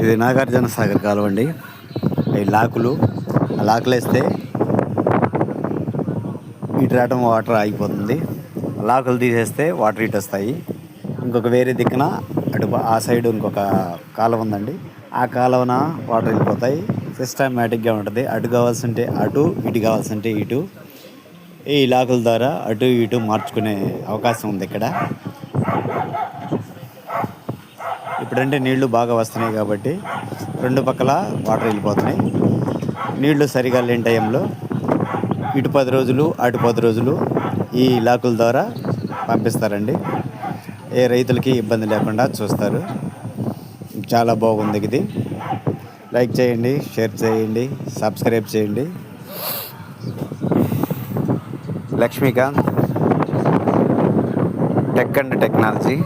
ఇది నాగార్జున సాగర్ కాలువ అండి. ఈ లాకులు ఆ లాకులు వేస్తే ఇటు రావటం వాటర్ ఆగిపోతుంది. లాకులు తీసేస్తే వాటర్ ఇటు వస్తాయి. ఇంకొక వేరే దిక్కున అటు ఆ సైడ్ ఇంకొక కాలువ ఉందండి. ఆ కాలువన వాటర్ వెళ్ళిపోతాయి. సిస్టమేటిక్గా ఉంటుంది. అటు కావాల్సింటే అటు, ఇటు కావాల్సింటే ఇటు. ఈ లాకుల ద్వారా అటు ఇటు మార్చుకునే అవకాశం ఉంది ఇక్కడ. ఇప్పుడంటే నీళ్లు బాగా వస్తున్నాయి కాబట్టి రెండు పక్కల వాటర్ వెళ్ళిపోతున్నాయి. నీళ్లు సరిగా లేని టైంలో ఇటు 10 రోజులు అటు 10 రోజులు ఈ లాకుల ద్వారా పంపిస్తారండి. ఏ రైతులకి ఇబ్బంది లేకుండా చూస్తారు. చాలా బాగుంది ఇది. లైక్ చేయండి, షేర్ చేయండి, సబ్స్క్రైబ్ చేయండి. Lakshmikanth tech and technology.